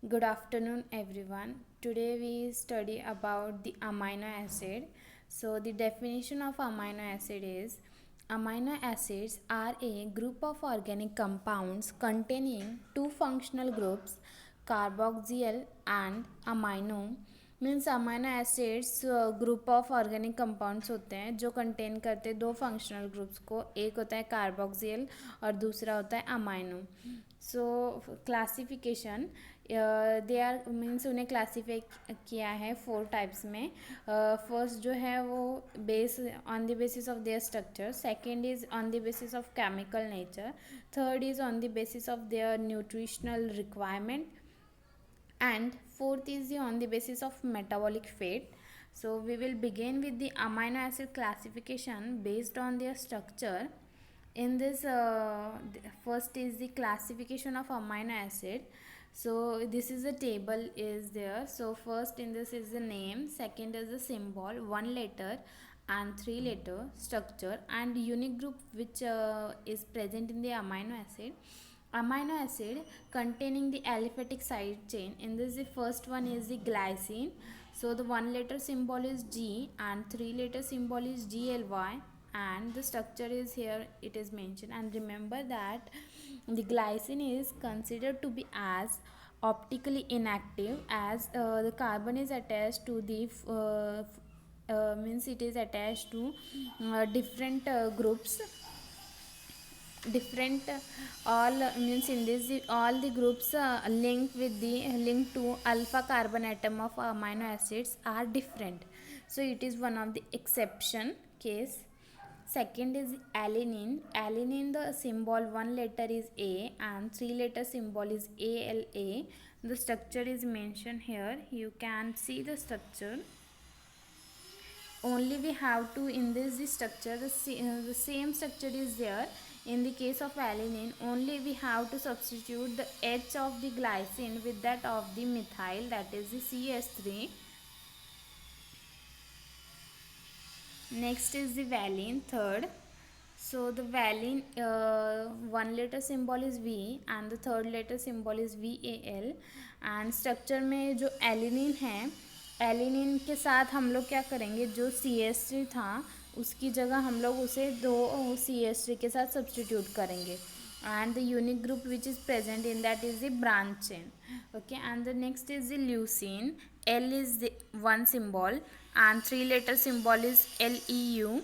Good afternoon, everyone. Today we study about the amino acid. So the definition of amino acid is amino acids are a group of organic compounds containing two functional groups, carboxyl and amino. Means amino acids group of organic compounds होते हैं जो contain करते हैं दो functional groups को. एक होता है कार्बोक्सिल और दूसरा होता है amino. So classification they are means उन्हें क्लासीफाई किया है 4 टाइप्स में. फर्स्ट जो है वो base on the basis of their structure, second is on the basis of chemical nature, third is on the basis of their nutritional requirement, and fourth is on the basis of metabolic fate. So we will begin with the amino acid classification based on their structure. In this first is the classification of amino acid. So this is a table is there. So first in this is the name, second is the symbol, one letter and three letter structure and unique group which is present in the amino acid. Amino acid containing the aliphatic side chain. In this the first one is the glycine. So the one letter symbol is G and three letter symbol is GLY, and the structure is here it is mentioned. And remember that the glycine is considered to be as optically inactive as the carbon is attached to the means it is attached to different groups, different all means in this all the groups linked with the linked to alpha carbon atom of amino acids are different. So it is one of the exception case. Second is alanine. Alanine, the symbol one letter is A and three letter symbol is ALA. The structure is mentioned here, you can see the structure. Only we have to in this structure the same structure is there. In the case of alanine, only we have to substitute the H of the glycine with that of the methyl, that is the CH3. Next is the valine, third. So the valine one letter symbol is V and the third letter symbol is VAL. and structure में जो alanine है, alanine के साथ हम लोग क्या करेंगे, जो CH3 था उसकी जगह हम लोग उसे दो CH3 के साथ सब्सटीट्यूट करेंगे. and the unique group which is present in that is the branch chain. Okay, and the next is the leucine. L is the one symbol and three letter symbol is LEU.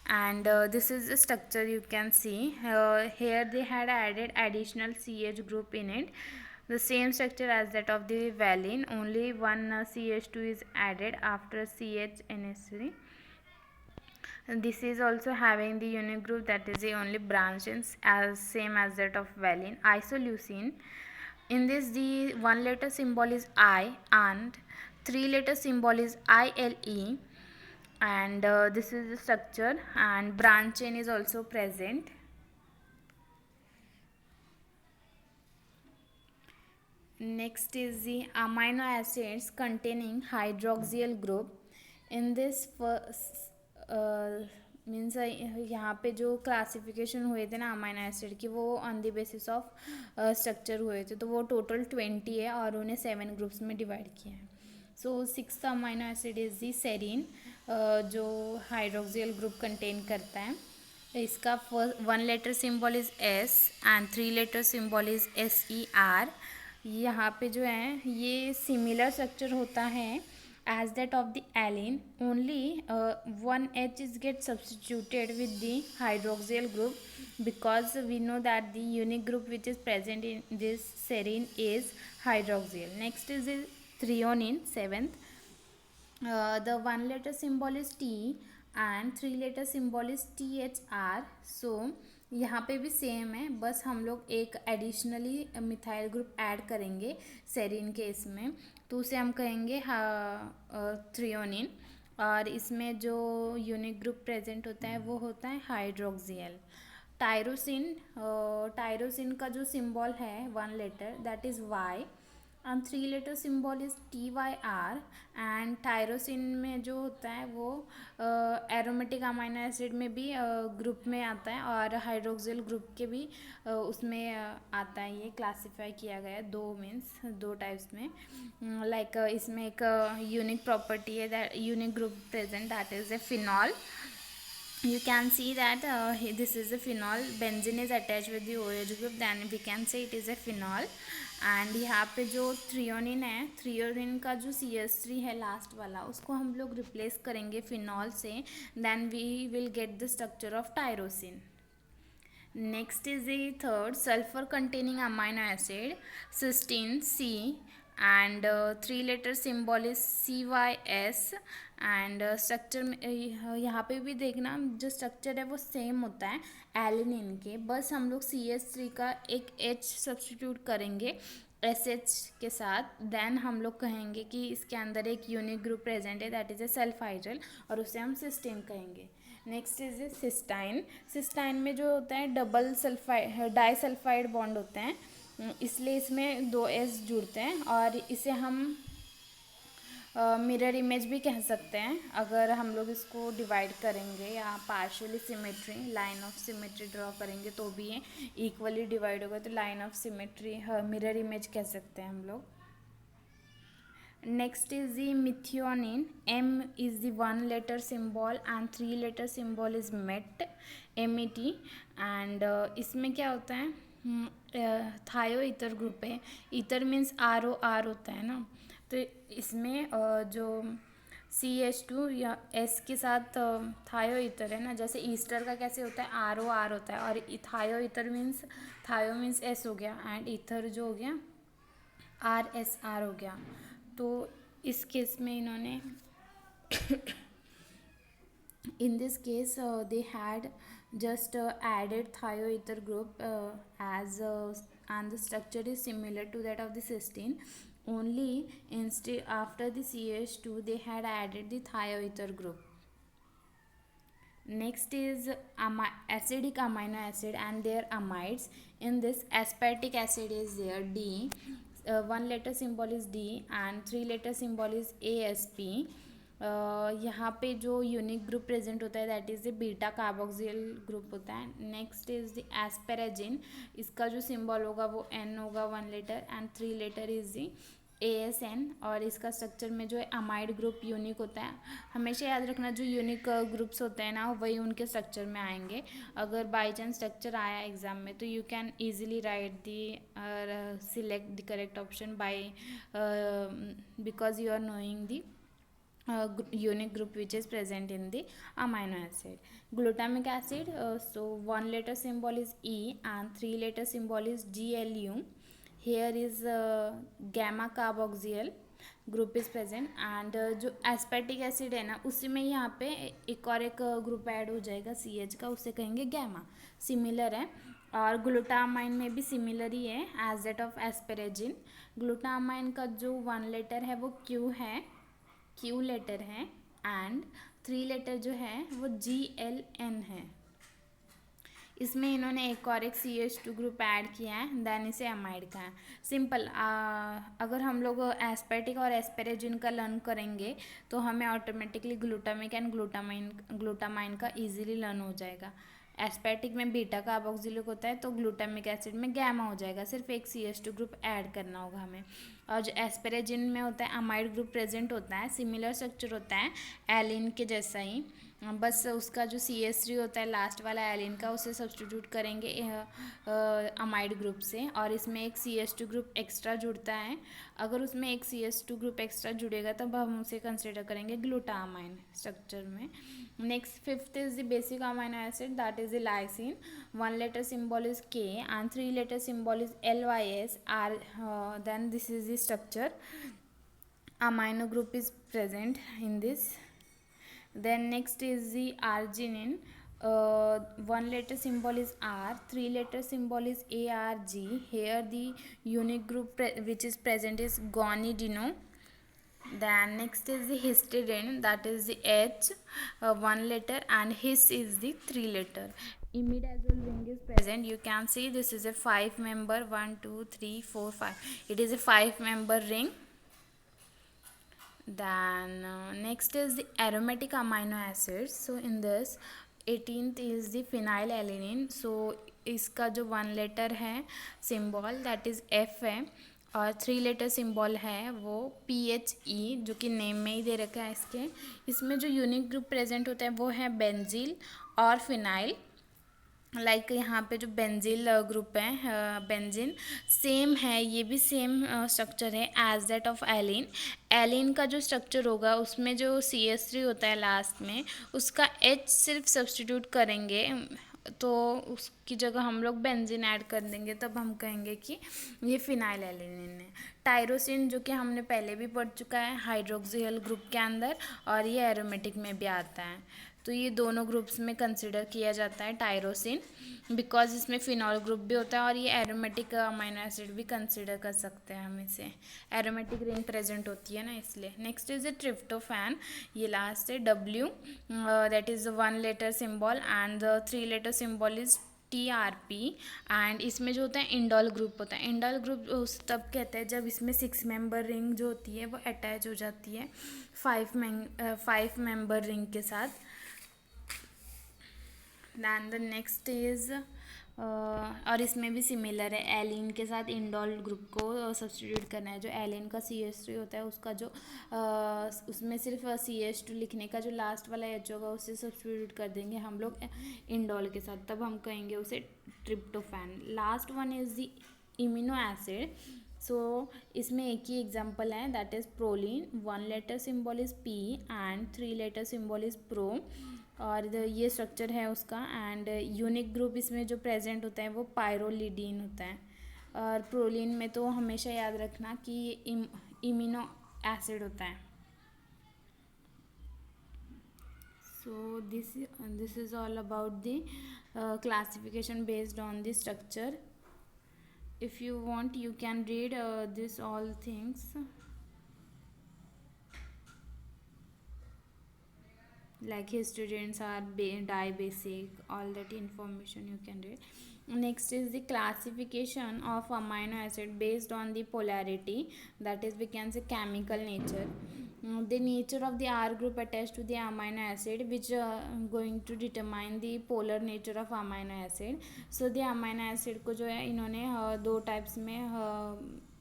and this is the structure you can see here. They had added additional CH group in it, the same structure as that of the valine, only one CH2 is added after CHNS3. and this is also having the unique group, that is the only branches as same as that of valine. Isoleucine, in this the one letter symbol is I and three letter symbol is ILE. and this is the structure, and branch chain is also present. Next is the amino acids containing hydroxyl group. in this means यहाँ पे जो classification हुए थे ना amino acid की, वो on the basis of structure हुए थे, तो वो टोटल 20 है और उन्हें 7 ग्रुप्स में डिवाइड किया है. So six amino acid is the serine, जो हाइड्रोक्सियल ग्रुप कंटेन करता है. इसका one letter symbol is S and three letter symbol is SER. यहाँ पे जो है ये सिमिलर स्ट्रक्चर होता है as that of the alene, only one H is get substituted with the hydroxyl group, because we know that the unique group which is present in this serine is hydroxyl. Next is the threonine, seventh. The one letter symbol is T and three letter symbol is THR. So यहाँ पे भी same है, बस हम लोग एक additionally methyl group add करेंगे serine के इसमें, तो उसे हम कहेंगे थ्रियोनिन. और इसमें जो यूनिक ग्रुप प्रेजेंट होता है वो होता है हाइड्रोक्सियल. टायरोसिन, टायरोसिन का जो सिंबल है one letter, that is Y. and 3 letter symbol is TYR and tyrosine में जो होता है वो एरोमेटिक अमाइनो एसिड में भी ग्रुप में आता है और हाइड्रोक्सिल ग्रुप के भी उसमें आता है. ये क्लासिफाई किया गया है दो टाइप्स में. लाइक इसमें एक यूनिक प्रॉपर्टी है, that unique group present, that is a phenol. You can see that this is a phenol. Benzene is attached with the OH group, then we can say it is a phenol. And यहाँ पे जो threonine है, threonine का जो CH3 है last वाला, उसको हम लोग रिप्लेस करेंगे फिनॉल से. Then we will get the structure of tyrosine. Next is the third sulfur containing amino acid cysteine C and 3 letter symbol is CYS. And structure में यहाँ पे भी देखना जो स्ट्रक्चर है वो सेम होता है एलिनिन के, बस हम लोग CH3 का एक H सब्स्टिट्यूट करेंगे SH के साथ. देन हम लोग कहेंगे कि इसके अंदर एक यूनिक ग्रुप प्रेजेंट है, दैट इज़ ए सल्फाइड्रल, और उसे हम सिस्टीन कहेंगे. Next is a cysteine. Cysteine में जो होता है डबल सल्फाइड डाइसल्फाइड बॉन्ड होते हैं, इसलिए इसमें 2 S जुड़ते हैं और इसे हम मिरर इमेज भी कह सकते हैं. अगर हम लोग इसको डिवाइड करेंगे या partially symmetry, line of symmetry draw करेंगे तो भी ये इक्वली डिवाइड होगा, तो line of symmetry mirror image कह सकते हैं हम लोग. Next is the methionine. M is the 1 letter symbol and 3 letter symbol is MET, MET. and इसमें क्या होता है, थायो ईथर ग्रुप है. ईथर मीन्स ROR होता है ना, तो इसमें जो CH2 या S के साथ थायो ईथर है ना, जैसे ईस्टर का कैसे होता है ROR होता है, और थायो ईथर मीन्स थायो मीन्स S हो गया एंड ईथर जो हो गया RSR हो गया. तो इस केस में इन्होंने in this case they had just added thioether group as and the structure is similar to that of the cysteine. Only instead after the CH2 they had added the thioether group. Next is acidic amino acid and their amides. In this aspartic acid is there D. 1 letter symbol is D and 3 letter symbol is ASP. यहाँ पे जो unique group present होता है that is the beta carboxyl group होता है. Next is the एस्पेराजिन. इसका जो symbol होगा वो N होगा 1 letter and 3 letter is the ASN. और इसका स्ट्रक्चर में जो है अमाइड ग्रुप यूनिक होता है. हमेशा याद रखना जो यूनिक ग्रुप्स होते हैं ना वही उनके स्ट्रक्चर में आएंगे. अगर बाई चांस स्ट्रक्चर आया एग्जाम में तो you can easily write the select the correct option by because you are knowing the unique group which is present in the amino acid. Glutamic acid, so 1 letter symbol is E and 3 letter symbol is GLU. Here is gamma carboxyl group is present and जो aspartic acid है ना उसी में यहाँ पे एक और एक ग्रुप ऐड हो जाएगा CH का, उसे कहेंगे गैमा. सिमिलर है. और ग्लूटामाइन में भी सिमिलर ही है as that of asparagine. Glutamine का जो 1 letter है वो Q लेटर है एंड 3 letter जो है वो GLN है. इसमें इन्होंने एक और एक CH2 ग्रुप ऐड किया है, देन इसे अमाइड का है. सिंपल. अगर हम लोग एस्पेटिक और एस्पेरेजिन का लर्न करेंगे तो हमें ऑटोमेटिकली ग्लूटामिक एंड ग्लूटामाइन का इजीली लर्न हो जाएगा. एस्पेटिक में बीटा कार्बोक्सिलिक होता है तो ग्लूटामिक एसिड में गैमा हो जाएगा, सिर्फ एक CH2 ग्रुप ऐड करना होगा हमें. और जो एस्पेरेजिन में होता है अमाइड ग्रुप प्रेजेंट होता है, सिमिलर स्ट्रक्चर होता है एलिन के जैसा ही, बस उसका जो CH3 होता है लास्ट वाला एलिन का उसे सब्स्टिट्यूट करेंगे अमाइड ग्रुप से, और इसमें एक CH2 ग्रुप एक्स्ट्रा जुड़ता है. अगर उसमें एक CH2 ग्रुप एक्स्ट्रा जुड़ेगा तब हम उसे कंसिडर करेंगे ग्लूटामाइन स्ट्रक्चर में. Next, fifth is the basic amino acid, that is the lysine. 1 letter symbol is K and 3 letter symbol is LYS. Then this is the structure. Amino group is present in this. Then next is the arginine. 1 letter symbol is R, 3 letter symbol is ARG. Here the unique group which is present is guanidino. Then next is the histidine, that is the H, 1 letter, and his is the 3 letter. imidazole ring is present. You can see this is a 5 member, 1 2 3 4 5. It is a 5 member ring. Then next is the aromatic amino acids. So in this 18th is the phenylalanine. So इसका जो 1 letter है symbol that is F है, और 3 letter symbol है वो PHE, जो कि name में ही दे रखा है इसके. इसमें जो यूनिक ग्रुप प्रेजेंट होता है वो है बेंजील और फिनाइल. लाइक यहाँ पे जो बेंजील ग्रुप है, बेंजीन सेम है, ये भी सेम स्ट्रक्चर है एज दैट ऑफ एलिन. एलिन का जो स्ट्रक्चर होगा उसमें जो CH3 होता है लास्ट में, उसका H सिर्फ सब्सटीट्यूट करेंगे तो उसकी जगह हम लोग बेंजीन ऐड कर देंगे, तब हम कहेंगे कि ये फिनाइल एलिनिन है. टायरोसिन जो कि हमने पहले भी पढ़ चुका है हाइड्रोक्सियल ग्रुप के अंदर, और ये एरोमेटिक में भी आता है. तो ये दोनों ग्रुप्स में कंसिडर किया जाता है टायरोसिन, बिकॉज इसमें फिनॉल ग्रुप भी होता है, और ये एरोमेटिक अमाइनो एसिड भी कंसिडर कर सकते हैं हम इसे. एरोमेटिक रिंग प्रेजेंट होती है ना, इसलिए. Next is the tryptophan. ये लास्ट है W, that is 1 letter symbol and the 3 letter symbol is TRP. And इसमें जो होता है इंडोल ग्रुप होता है. इंडोल ग्रुप तब कहते हैं जब इसमें 6 मेंबर रिंग जो होती है वो अटैच हो जाती है 5 मेंबर रिंग के साथ. दैन द नेक्स्ट इज और इसमें भी सिमिलर है, एलिन के साथ इंडोल ग्रुप को सब्सटीट्यूट करना है. जो एलिन का CH3 होता है उसका जो उसमें सिर्फ CH2 लिखने का जो लास्ट वाला H होगा उससे सब्सटीट्यूट कर देंगे हम लोग इंडोल के साथ, तब हम कहेंगे उसे tryptophan. Last one is the imino acid. So इसमें एक ही एग्जाम्पल है that is proline. 1 letter symbol is P and 3 letter symbol is pro, और ये स्ट्रक्चर है उसका. एंड यूनिक ग्रुप इसमें जो प्रेजेंट होता है वो पायरोलिडीन होता है. और प्रोलिन में तो हमेशा याद रखना कि ये इम्यूनो एसिड होता है. So this is all about the classification based on the structure. If you want you can read this all things like histidines are die basic, all that information you can read. Next is the classification of amino acid based on the polarity, that is we can say chemical nature. The nature of the R group attached to the amino acid which going to determine the polar nature of amino acid. So the amino acid को जो है इन्होंने 2 types में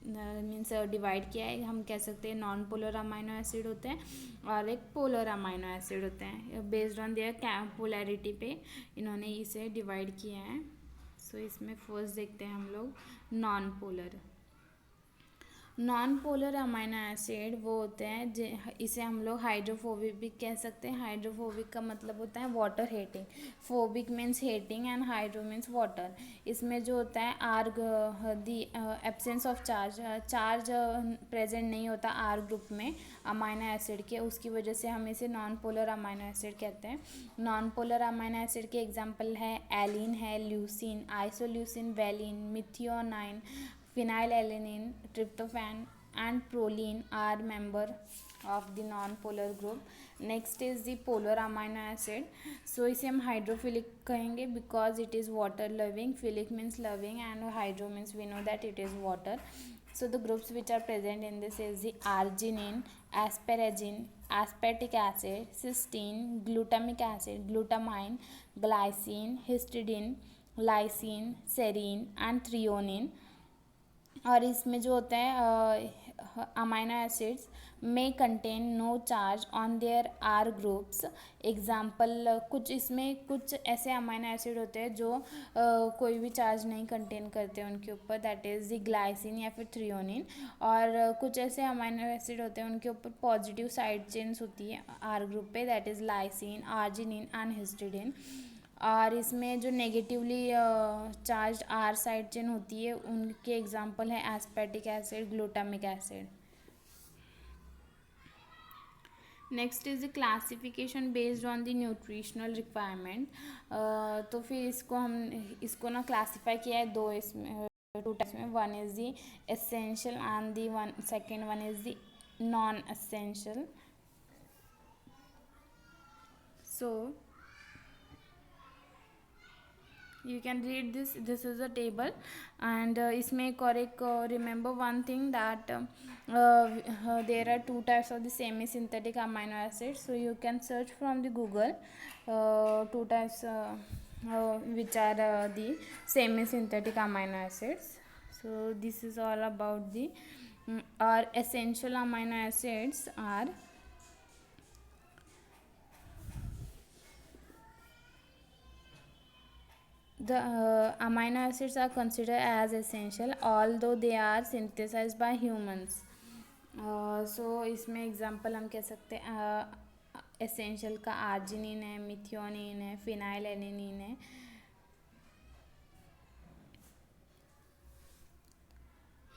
means divide किया है. हम कह सकते हैं नॉन पोलर अमाइनो एसिड होते हैं और एक पोलर अमाइनो एसिड होते हैं. बेस्ड ऑन देयर पोलैरिटी पे इन्होंने इसे डिवाइड किया है. सो इसमें फर्स्ट देखते हैं हम लोग non polar. Non polar amino acid वो होते हैं इसे हम लोग हाइड्रोफोबिक भी कह सकते हैं. हाइड्रोफोबिक का मतलब होता है water hating. Phobic means hating and hydro means water. इसमें जो होता है R the absence of charge present नहीं होता आर ग्रुप में अमाइनो एसिड के, उसकी वजह से हम इसे नॉन पोलर अमाइनो एसिड कहते हैं. नॉन पोलर अमाइनो एसिड के एग्जाम्पल है एलिन है, leucine, isoleucine, valine, methionine, phenylalanine, tryptophan and proline are member of the non-polar group. Next is the polar amino acid. So इसे हम hydrophilic कहेंगे because it is water loving. Philic means loving and hydro means we know that it is water. So the groups which are present in this is the arginine, asparagine, aspartic acid, cysteine, glutamic acid, glutamine, glycine, histidine, lysine, serine and threonine. और इसमें जो होता है amino acids में contain no charge on their R groups. Example कुछ इसमें कुछ ऐसे अमाइनो एसिड होते हैं जो कोई भी चार्ज नहीं कंटेन करते उनके ऊपर, दैट इज़ द ग्लाइसिन या फिर थ्रियोनिन. और कुछ ऐसे अमाइनो एसिड होते हैं उनके ऊपर पॉजिटिव साइड चेन्स होती है आर ग्रुप पे, that is lysine, arginine and histidine. और इसमें जो negatively charge R side chain होती है उनके एग्जांपल है aspartic acid, glutamic acid. Next is the classification based on the nutritional requirement. तो फिर इसको ना क्लासीफाई किया है दो इसमें 2 टाइप्स में. One is the essential and the second one is the non essential. So you can read this is a table. And इसमें एक remember one thing that there are two types of the semi synthetic amino acids, so you can search from the Google two types which are the semi synthetic amino acids. So this is all about the our essential amino acids are the amino acids are considered as essential although they are synthesized by humans. So इसमें example हम कह सकते हैं essential का arginine है, methionine है, phenyl alanine है.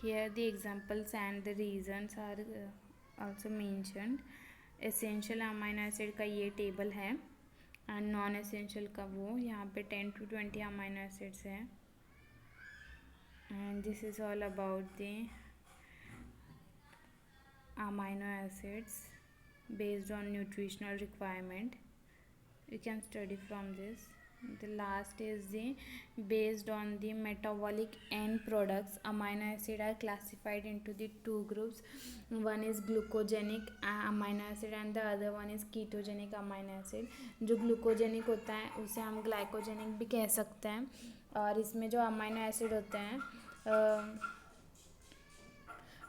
Here the examples and the reasons are also mentioned. Essential amino acid का ये टेबल है एंड नॉन एसेंशियल का वो यहाँ पे 10 to 20 अमाइनो एसिड्स हैं. And this is all about the amino acids based on nutritional requirement. You can study from this. The last is the based on the metabolic end products. Amino acid are classified into the two groups. One is glucogenic amino acid and the other one is ketogenic amino acid. जो glucogenic होता है उसे हम glycogenic भी कह सकते हैं. और इसमें जो amino acid होते हैं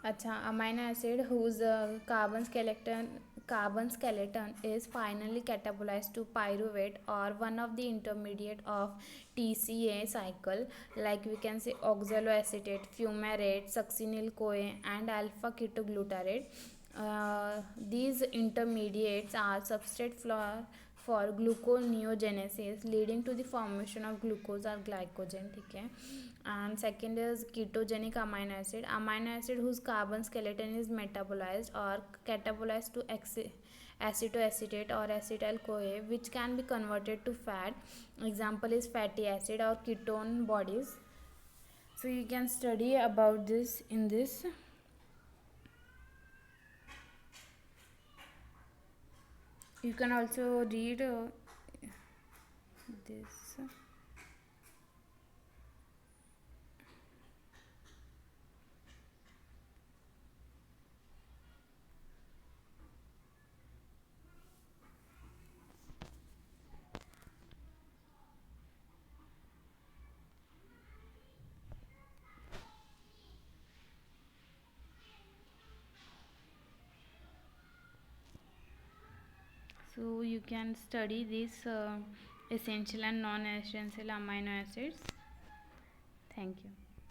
अच्छा amino acid whose carbon skeleton is finally catabolized to pyruvate or one of the intermediate of TCA cycle, like we can say oxaloacetate, fumarate, succinyl-CoA and alpha ketoglutarate. These intermediates are substrate for gluconeogenesis leading to the formation of glucose or glycogen. ठीक है. And second is ketogenic amino acid whose carbon skeleton is metabolized or catabolized to acetoacetate or acetyl-CoA, which can be converted to fat. Example is fatty acid or ketone bodies. So you can study about this in this. You can also read this. So you can study these essential and non-essential amino acids. Thank you.